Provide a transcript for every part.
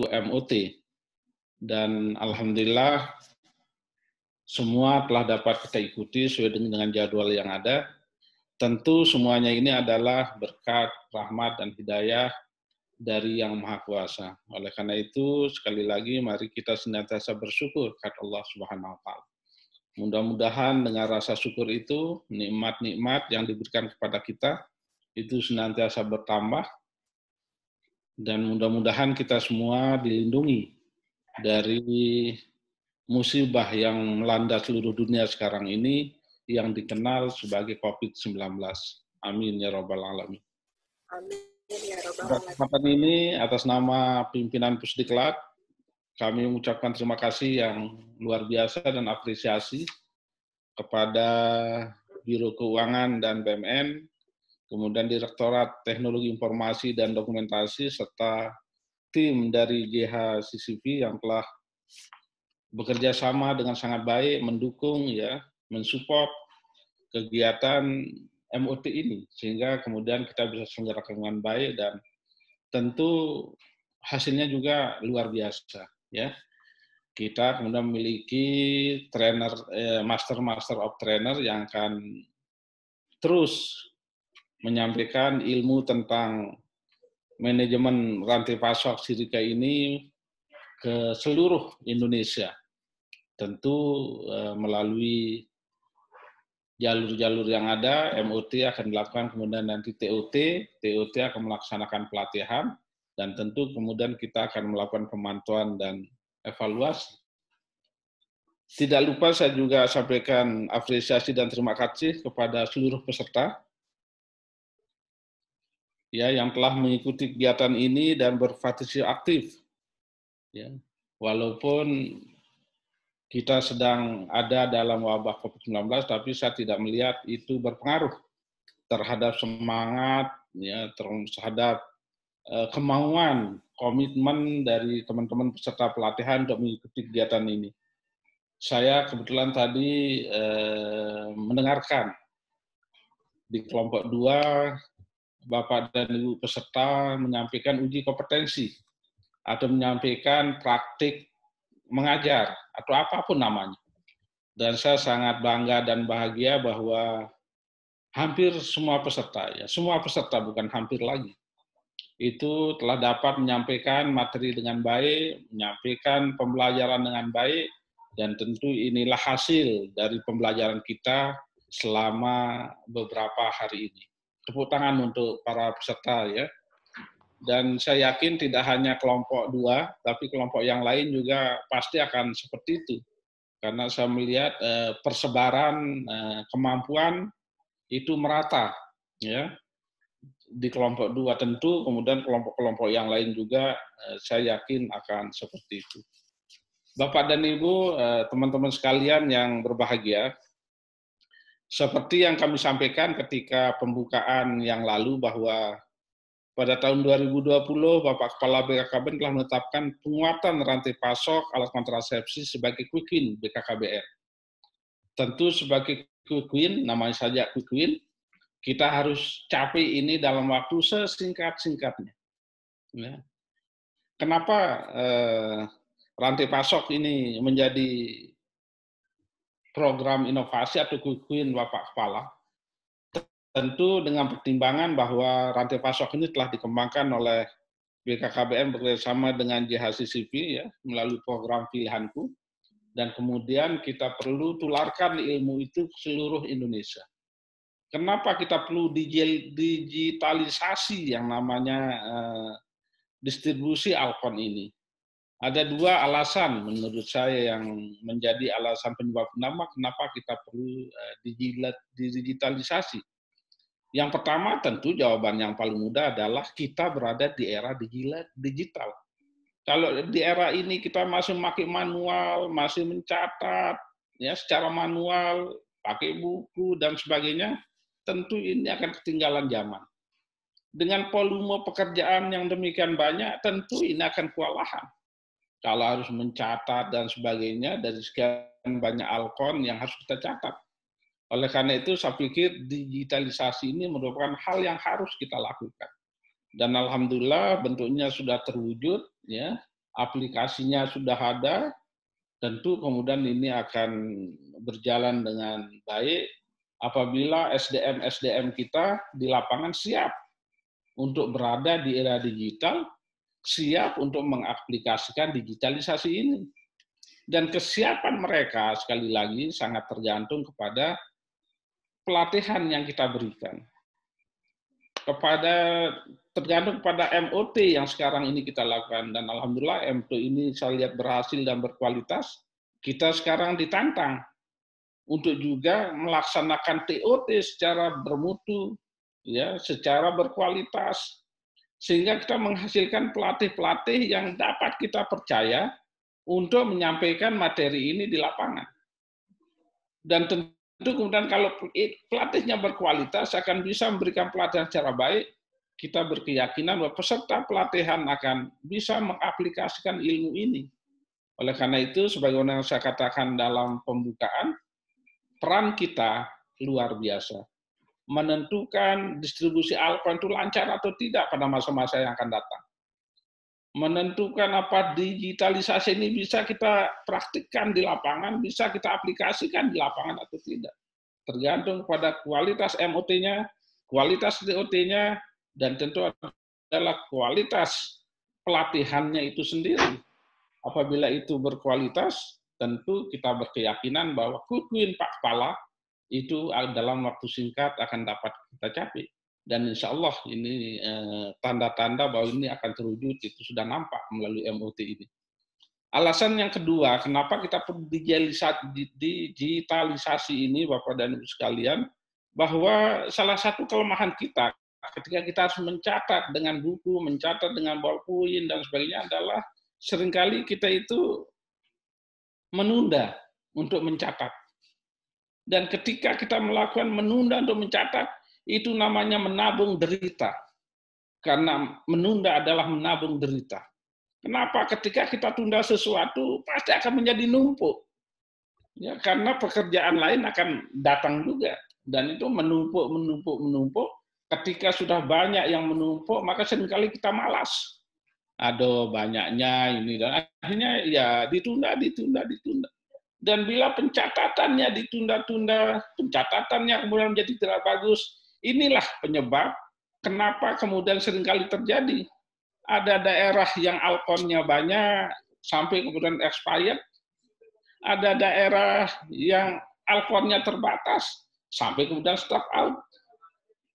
MOT. Dan alhamdulillah semua telah dapat kita ikuti sesuai dengan jadwal yang ada. Tentu semuanya ini adalah berkat, rahmat, dan hidayah dari Yang Maha Kuasa. Oleh karena itu, sekali lagi mari kita senantiasa bersyukur kepada Allah Subhanahu wa Ta'ala. Mudah-mudahan dengan rasa syukur itu, nikmat-nikmat yang diberikan kepada kita itu senantiasa bertambah, dan mudah-mudahan kita semua dilindungi dari musibah yang melanda seluruh dunia sekarang ini yang dikenal sebagai COVID-19. Amin ya rabbal alamin. Amin ya rabbal Pada alamin. kesempatan ini atas nama pimpinan Pusdiklat kami mengucapkan terima kasih yang luar biasa dan apresiasi kepada Biro Keuangan dan BUMN, kemudian Direktorat Teknologi Informasi dan Dokumentasi serta tim dari JHCCV yang telah bekerja sama dengan sangat baik, mendukung, ya, mensupport kegiatan MOT ini, sehingga kemudian kita bisa selenggarakan dengan baik dan tentu hasilnya juga luar biasa. Ya, kita kemudian memiliki trainer, master of trainer yang akan terus menyampaikan ilmu tentang manajemen rantai pasok Sirika ini ke seluruh Indonesia. Tentu melalui jalur-jalur yang ada, MOT akan dilakukan, kemudian nanti TOT akan melaksanakan pelatihan, dan tentu kemudian kita akan melakukan pemantauan dan evaluasi. Tidak lupa saya juga sampaikan apresiasi dan terima kasih kepada seluruh peserta ya yang telah mengikuti kegiatan ini dan berpartisipasi aktif. Ya, walaupun kita sedang ada dalam wabah COVID-19, tapi saya tidak melihat itu berpengaruh terhadap semangat, ya, terhadap kemauan, komitmen dari teman-teman peserta pelatihan untuk mengikuti kegiatan ini. Saya kebetulan tadi mendengarkan di kelompok 2, Bapak dan Ibu peserta menyampaikan uji kompetensi atau menyampaikan praktik mengajar atau apapun namanya. Dan saya sangat bangga dan bahagia bahwa hampir semua peserta, ya semua peserta bukan hampir lagi, itu telah dapat menyampaikan materi dengan baik, menyampaikan pembelajaran dengan baik, dan tentu inilah hasil dari pembelajaran kita selama beberapa hari ini. Tepuk tangan untuk para peserta ya. Dan saya yakin tidak hanya kelompok 2, tapi kelompok yang lain juga pasti akan seperti itu. Karena saya melihat persebaran kemampuan itu merata, ya, di kelompok 2 tentu, kemudian kelompok-kelompok yang lain juga saya yakin akan seperti itu. Bapak dan Ibu, teman-teman sekalian yang berbahagia, seperti yang kami sampaikan ketika pembukaan yang lalu bahwa pada tahun 2020, Bapak Kepala BKKBN telah menetapkan penguatan rantai pasok alat kontrasepsi sebagai quick win BKKBN. Tentu sebagai quick win, namanya saja quick win, kita harus capai ini dalam waktu sesingkat-singkatnya. Ya. Kenapa rantai pasok ini menjadi program inovasi atau quick win Bapak Kepala? Tentu dengan pertimbangan bahwa rantai pasok ini telah dikembangkan oleh BKKBN bekerjasama dengan JHCCV ya, melalui program Pilihanku, dan kemudian kita perlu tularkan ilmu itu ke seluruh Indonesia. Kenapa kita perlu digitalisasi yang namanya distribusi Alkon ini? Ada 2 alasan menurut saya yang menjadi alasan penyebab utama kenapa kita perlu digitalisasi. Yang pertama tentu jawaban yang paling mudah adalah kita berada di era digital. Kalau di era ini kita masih pakai manual, masih mencatat ya secara manual, pakai buku dan sebagainya, tentu ini akan ketinggalan zaman. Dengan volume pekerjaan yang demikian banyak, tentu ini akan kewalahan. Kalau harus mencatat dan sebagainya dari sekian banyak Alkon yang harus kita catat. Oleh karena itu, saya pikir digitalisasi ini merupakan hal yang harus kita lakukan. Dan alhamdulillah bentuknya sudah terwujud, ya. aplikasinya sudah ada, tentu kemudian ini akan berjalan dengan baik apabila SDM kita di lapangan siap untuk berada di era digital, siap untuk mengaplikasikan digitalisasi ini. Dan kesiapan mereka sekali lagi sangat tergantung kepada pelatihan yang kita berikan. Tergantung pada MOT yang sekarang ini kita lakukan. Dan alhamdulillah MOT ini saya lihat berhasil dan berkualitas. Kita sekarang ditantang untuk juga melaksanakan TOT secara bermutu, ya, secara berkualitas, sehingga kita menghasilkan pelatih-pelatih yang dapat kita percaya untuk menyampaikan materi ini di lapangan. Dan tentu kemudian kalau pelatihnya berkualitas akan bisa memberikan pelatihan secara baik, kita berkeyakinan bahwa peserta pelatihan akan bisa mengaplikasikan ilmu ini. Oleh karena itu, sebagaimana yang saya katakan dalam pembukaan, peran kita luar biasa. Menentukan distribusi Alquran itu lancar atau tidak pada masa-masa yang akan datang. Menentukan apa digitalisasi ini bisa kita praktikkan di lapangan, bisa kita aplikasikan di lapangan atau tidak. Tergantung pada kualitas MOT-nya, kualitas DOT-nya, dan tentu adalah kualitas pelatihannya itu sendiri. Apabila itu berkualitas, tentu kita berkeyakinan bahwa kukuin Pak Kepala itu dalam waktu singkat akan dapat kita capai. Dan insya Allah ini tanda-tanda bahwa ini akan terwujud itu sudah nampak melalui MOT ini. Alasan yang kedua, kenapa kita perlu digitalisasi ini, Bapak dan Ibu sekalian, bahwa salah satu kelemahan kita ketika kita harus mencatat dengan buku, mencatat dengan ballpoint dan sebagainya adalah seringkali kita itu menunda untuk mencatat. Dan ketika kita melakukan menunda untuk mencatat, itu namanya menabung derita. Karena menunda adalah menabung derita. Kenapa? Ketika kita tunda sesuatu, pasti akan menjadi numpuk. Ya, karena pekerjaan lain akan datang juga. Dan itu menumpuk. Ketika sudah banyak yang menumpuk, maka seringkali kita malas. Aduh, banyaknya ini. Dan akhirnya ya ditunda. Dan bila pencatatannya ditunda-tunda, pencatatannya kemudian menjadi tidak bagus, inilah penyebab kenapa kemudian seringkali terjadi. Ada daerah yang Alqurannya banyak, sampai kemudian expired. Ada daerah yang Alqurannya terbatas, sampai kemudian stop out.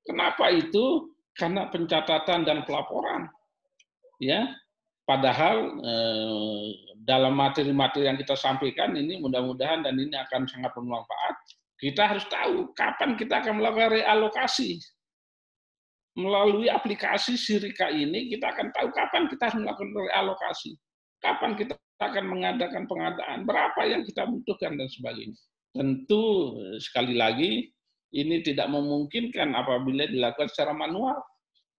Kenapa itu? Karena pencatatan dan pelaporan. Ya, padahal dalam materi-materi yang kita sampaikan ini mudah-mudahan dan ini akan sangat bermanfaat. Kita harus tahu kapan kita akan melakukan realokasi. Melalui aplikasi Sirika ini kita akan tahu kapan kita harus melakukan realokasi. Kapan kita akan mengadakan pengadaan, berapa yang kita butuhkan dan sebagainya. Tentu sekali lagi ini tidak memungkinkan apabila dilakukan secara manual.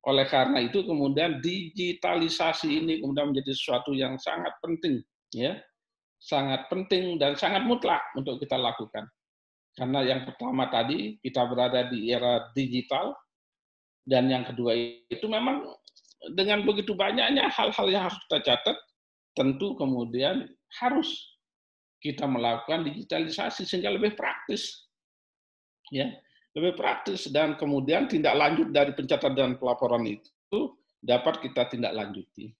Oleh karena itu kemudian digitalisasi ini kemudian menjadi sesuatu yang sangat penting, ya, sangat penting dan sangat mutlak untuk kita lakukan. Karena yang pertama tadi kita berada di era digital, dan yang kedua itu memang dengan begitu banyaknya hal-hal yang harus kita catat, tentu kemudian harus kita melakukan digitalisasi sehingga lebih praktis, ya. Lebih praktis dan kemudian tindak lanjut dari pencatatan dan pelaporan itu dapat kita tindak lanjuti.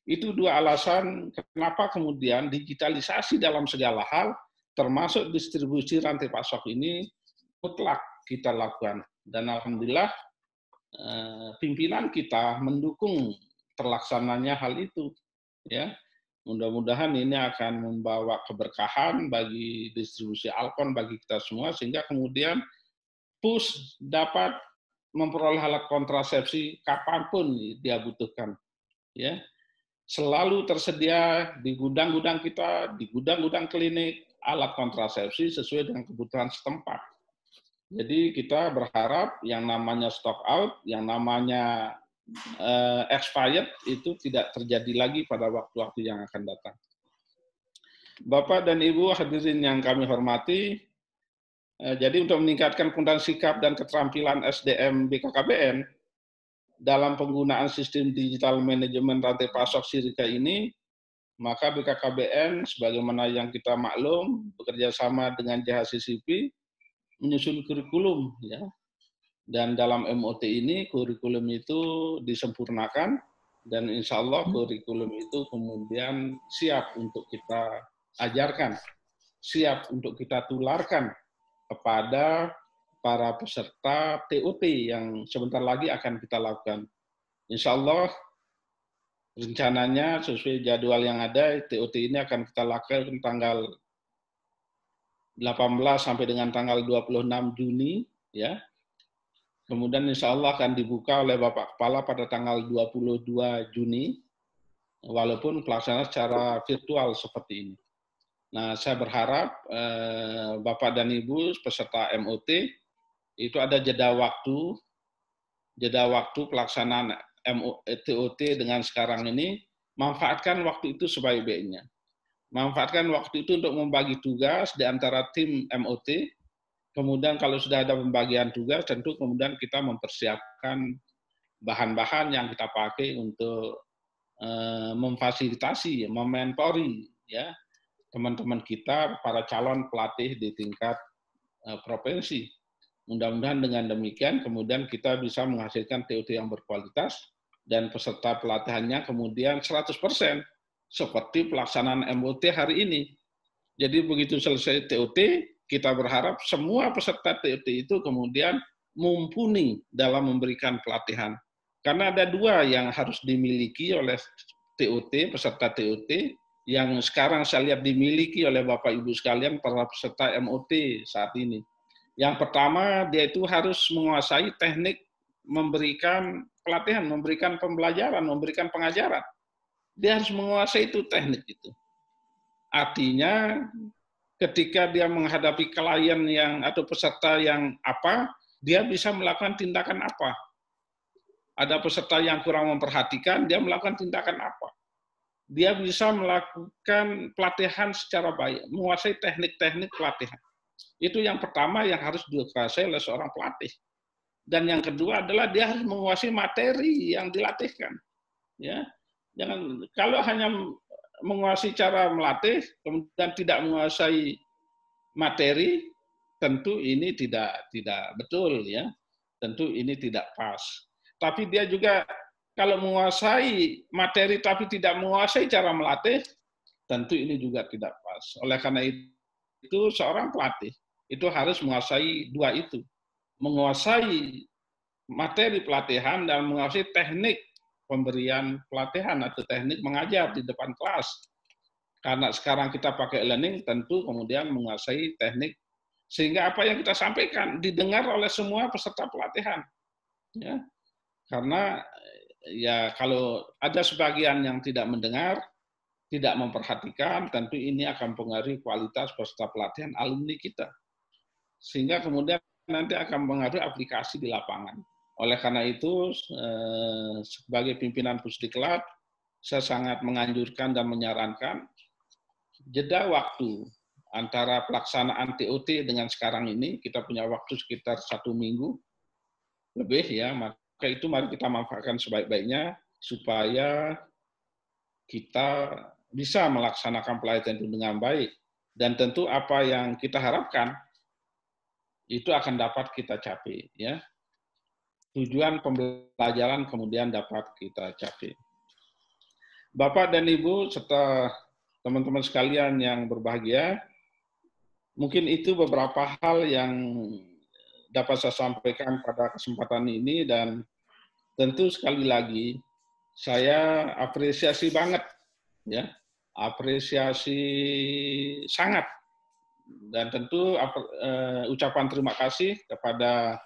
Itu dua alasan kenapa kemudian digitalisasi dalam segala hal, termasuk distribusi rantai pasok ini mutlak kita lakukan. Dan alhamdulillah pimpinan kita mendukung terlaksananya hal itu. Ya, mudah-mudahan ini akan membawa keberkahan bagi distribusi Alquran bagi kita semua sehingga kemudian PUS dapat memperoleh alat kontrasepsi kapanpun dia butuhkan. Ya, selalu tersedia di gudang-gudang kita, di gudang-gudang klinik, alat kontrasepsi sesuai dengan kebutuhan setempat. Jadi kita berharap yang namanya stock out, yang namanya expired itu tidak terjadi lagi pada waktu-waktu yang akan datang. Bapak dan Ibu hadirin yang kami hormati, jadi untuk meningkatkan penggunaan sikap dan keterampilan SDM BKKBN dalam penggunaan sistem digital manajemen rantai pasok Sirika ini, Maka BKKBN sebagaimana yang kita maklum bekerja sama dengan JHCCP menyusun kurikulum ya. Dan dalam MOT ini kurikulum itu disempurnakan dan insya Allah kurikulum itu kemudian siap untuk kita ajarkan, siap untuk kita tularkan kepada para peserta TOT yang sebentar lagi akan kita lakukan. Insya Allah rencananya sesuai jadwal yang ada, TOT ini akan kita lakukan tanggal 18 sampai dengan tanggal 26 Juni, ya. Kemudian insya Allah akan dibuka oleh Bapak Kepala pada tanggal 22 Juni, walaupun pelaksanaan secara virtual seperti ini. Nah, saya berharap Bapak dan Ibu peserta MOT itu ada jeda waktu pelaksanaan TOT dengan sekarang ini, manfaatkan waktu itu sebaik-baiknya. Manfaatkan waktu itu untuk membagi tugas di antara tim MOT, kemudian kalau sudah ada pembagian tugas, tentu kemudian kita mempersiapkan bahan-bahan yang kita pakai untuk memfasilitasi, mementori ya teman-teman kita, para calon pelatih di tingkat provinsi. Mudah-mudahan dengan demikian kemudian kita bisa menghasilkan TOT yang berkualitas dan peserta pelatihannya kemudian 100% seperti pelaksanaan MOT hari ini. Jadi begitu selesai TOT, kita berharap semua peserta TOT itu kemudian mumpuni dalam memberikan pelatihan. Karena ada dua yang harus dimiliki oleh TOT, peserta TOT, yang sekarang saya lihat dimiliki oleh Bapak Ibu sekalian para peserta MOT saat ini. Yang pertama, dia itu harus menguasai teknik memberikan pelatihan, memberikan pembelajaran, memberikan pengajaran. Dia harus menguasai itu teknik itu. Artinya, ketika dia menghadapi klien yang atau peserta yang apa, dia bisa melakukan tindakan apa. Ada peserta yang kurang memperhatikan, dia melakukan tindakan apa. Dia bisa melakukan pelatihan secara baik, menguasai teknik-teknik pelatihan. Itu yang pertama yang harus dikuasai oleh seorang pelatih. Dan yang kedua adalah dia harus menguasai materi yang dilatihkan. Ya, jangan kalau hanya menguasai cara melatih kemudian tidak menguasai materi, tentu ini tidak betul ya. Tentu ini tidak pas. Tapi dia juga kalau menguasai materi tapi tidak menguasai cara melatih, tentu ini juga tidak pas. Oleh karena itu seorang pelatih itu harus menguasai dua itu. Menguasai materi pelatihan dan menguasai teknik pemberian pelatihan atau teknik mengajar di depan kelas. Karena sekarang kita pakai e-learning, tentu kemudian menguasai teknik sehingga apa yang kita sampaikan didengar oleh semua peserta pelatihan. Ya. Karena ya kalau ada sebagian yang tidak mendengar, tidak memperhatikan, tentu ini akan mempengaruhi kualitas peserta pelatihan alumni kita. Sehingga kemudian nanti akan mempengaruhi aplikasi di lapangan. Oleh karena itu, sebagai pimpinan Pusdiklat, saya sangat menganjurkan dan menyarankan jeda waktu antara pelaksanaan TOT dengan sekarang ini, kita punya waktu sekitar 1 minggu lebih ya, maka itu mari kita manfaatkan sebaik-baiknya supaya kita bisa melaksanakan pelatihan itu dengan baik. Dan tentu apa yang kita harapkan itu akan dapat kita capai ya. Tujuan pembelajaran kemudian dapat kita capai. Bapak dan Ibu serta teman-teman sekalian yang berbahagia, mungkin itu beberapa hal yang dapat saya sampaikan pada kesempatan ini dan tentu sekali lagi saya apresiasi banget ya. Apresiasi sangat dan tentu ucapan terima kasih kepada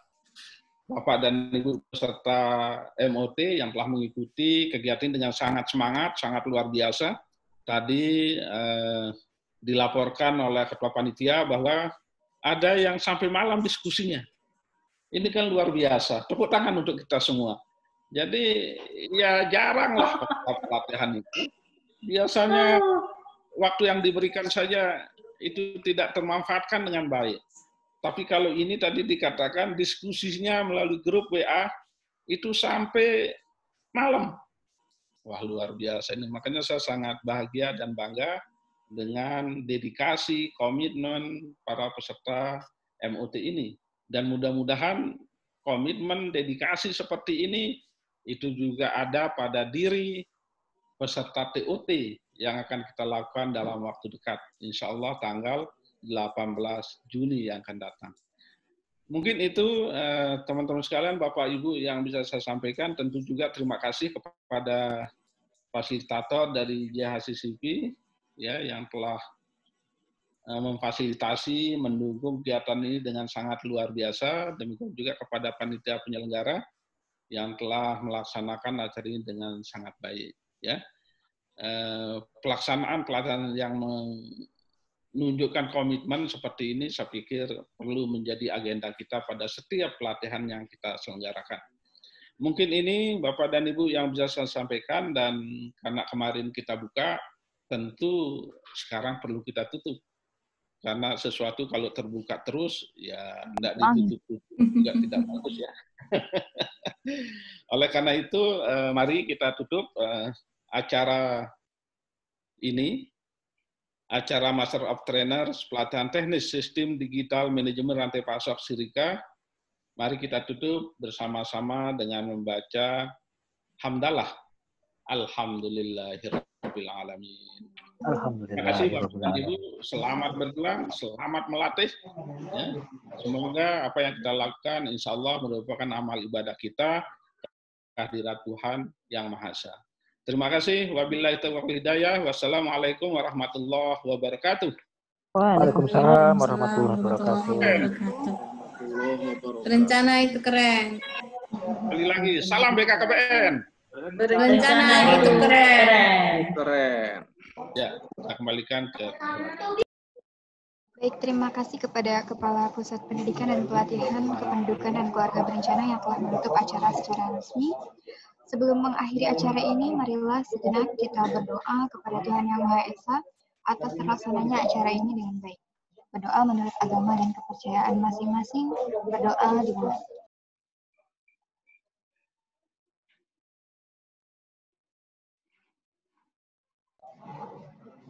Bapak dan Ibu peserta MOT yang telah mengikuti kegiatan dengan sangat semangat, sangat luar biasa. Tadi dilaporkan oleh Ketua Panitia bahwa ada yang sampai malam diskusinya. Ini kan luar biasa. Tepuk tangan untuk kita semua. Jadi ya jarang lah pelatihan itu. Biasanya waktu yang diberikan saja itu tidak termanfaatkan dengan baik. Tapi kalau ini tadi dikatakan diskusinya melalui grup WA itu sampai malam. Wah, luar biasa ini. Makanya saya sangat bahagia dan bangga dengan dedikasi, komitmen para peserta MOT ini. Dan mudah-mudahan komitmen, dedikasi seperti ini itu juga ada pada diri peserta TOT yang akan kita lakukan dalam waktu dekat. Insya Allah tanggal 18 Juni yang akan datang. Mungkin itu teman-teman sekalian, Bapak Ibu yang bisa saya sampaikan. Tentu juga terima kasih kepada fasilitator dari JHCCP ya yang telah memfasilitasi, mendukung kegiatan ini dengan sangat luar biasa. Demikian juga kepada panitia penyelenggara yang telah melaksanakan acara ini dengan sangat baik. Ya, pelaksanaan yang menunjukkan komitmen seperti ini, saya pikir perlu menjadi agenda kita pada setiap pelatihan yang kita selenggarakan. Mungkin ini Bapak dan Ibu yang bisa saya sampaikan, dan karena kemarin kita buka, tentu sekarang perlu kita tutup. Karena sesuatu kalau terbuka terus, ya tidak ditutup juga tidak bagus ya. Oleh karena itu, mari kita tutup acara ini, acara Master of Trainers, pelatihan teknis sistem digital manajemen rantai pasok Sirika. Mari kita tutup bersama-sama dengan membaca hamdalah. Alhamdulillahirabbil alamin. Terima kasih Bapak dan Ibu, selamat berjuang, selamat melatih. Ya. Semoga apa yang kita lakukan insya Allah merupakan amal ibadah kita kehadirat Tuhan Yang Maha Esa. Terima kasih. Wabillahi taufiq wal hidayah. Wassalamualaikum warahmatullahi wabarakatuh. Waalaikumsalam warahmatullahi wabarakatuh. Rencana itu keren. Sekali lagi, salam BKKBN. Rencana itu keren. Keren. Ya, kita kembalikan ke. Baik, terima kasih kepada Kepala Pusat Pendidikan dan Pelatihan Kependudukan dan Keluarga Berencana yang telah menutup acara secara resmi. Sebelum mengakhiri acara ini, marilah sejenak kita berdoa kepada Tuhan Yang Maha Esa atas terlaksananya acara ini dengan baik. Berdoa menurut agama dan kepercayaan masing-masing, berdoa dimulai.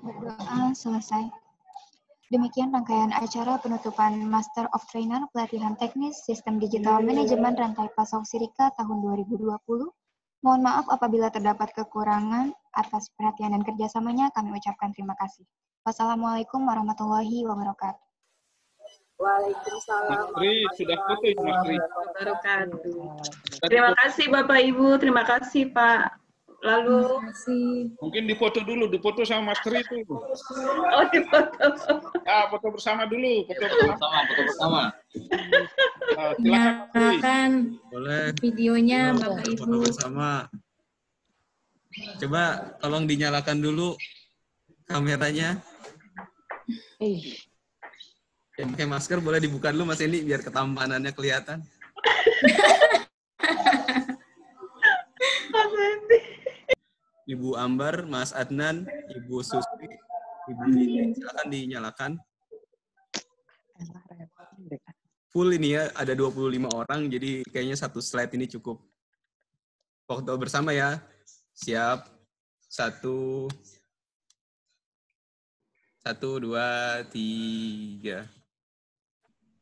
Berdoa selesai. Demikian rangkaian acara penutupan Master of Trainer Pelatihan Teknis Sistem Digital Manajemen Rantai Pasok Sirika tahun 2020. Mohon maaf apabila terdapat kekurangan. Atas perhatian dan kerjasamanya kami ucapkan terima kasih. Wassalamualaikum warahmatullahi wabarakatuh. Waalaikumsalam. Mas Tri, sudah putus Mas Tri. Terima kasih Bapak Ibu, terima kasih Pak. Lalu Mungkin difoto dulu, difoto sama Mas Tri itu. oh difoto. Ya, foto bersama dulu, foto bersama. Silakan Mas Tri. Nyalakan Boleh. videonya Bapak Foto Ibu. bersama. Coba tolong dinyalakan dulu kameranya. Yang pakai masker boleh dibuka dulu Mas Endi biar ketampanannya kelihatan. Ibu Ambar, Mas Adnan, Ibu Susi, Ibu Dini, silakan dinyalakan. Full ini ya, ada 25 orang, jadi kayaknya satu slide ini cukup. Foto bersama ya. Siap. 1, 2, 3.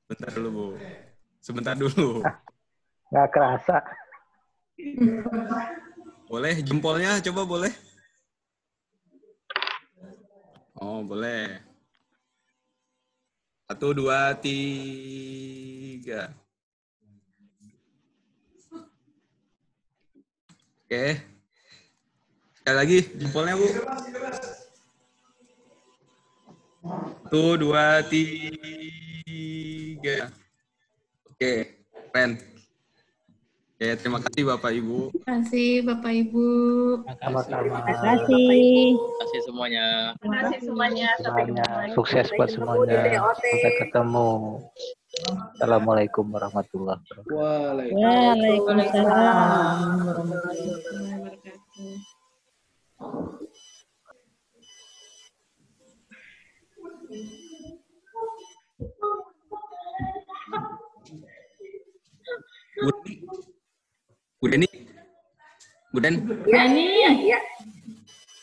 Bentar dulu, Bu. Sebentar dulu. Nggak kerasa. Boleh jempolnya, coba boleh? Oh, boleh. 1, 2, 3. Oke. Sekali lagi jempolnya, Bu. 1, 2, 3. Oke, keren. Oke, terima kasih Bapak Ibu. Terima kasih Bapak Ibu. Sama-sama. Terima kasih Terima semuanya. kasih semuanya. Sampai Semuanya. ketemu. Sukses buat semuanya. Sampai ketemu. Assalamualaikum warahmatullahi wabarakatuh. Waalaikumsalam. Warahmatullahi wabarakatuh. Bu Deni, Bu Den, Iya.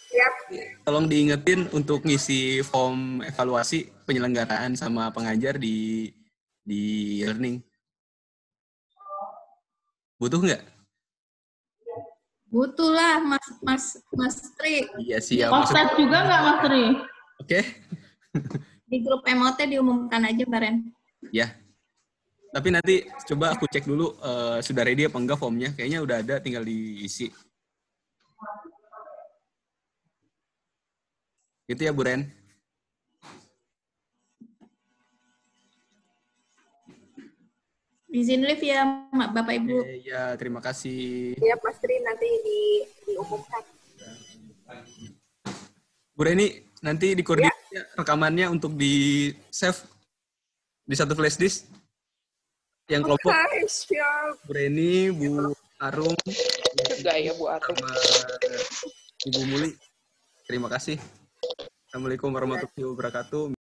Siap. tolong diingetin untuk ngisi form evaluasi penyelenggaraan sama pengajar di learning. Butuh nggak? Butuh lah, Mas Tri. Iya, siap. Offset juga nggak, Mas Tri? Oke. Di grup MOT diumumkan aja, Baren. Ya. Tapi nanti coba aku cek dulu sudah ready apa enggak formnya. Kayaknya udah ada, tinggal diisi. Gitu ya, Bu Ren. Izin live ya, Bapak Ibu. Ya, terima kasih. Siap, Mas Tri, nanti diumumkan. Bu Reni, nanti dikoordinir rekamannya untuk di save di satu flash disk. Yang kelompok Oke, siap. Bu Reni, Bu Arum, Juga ya, Bu Arum. sama Ibu Muli. Terima kasih. Assalamualaikum warahmatullahi wabarakatuh.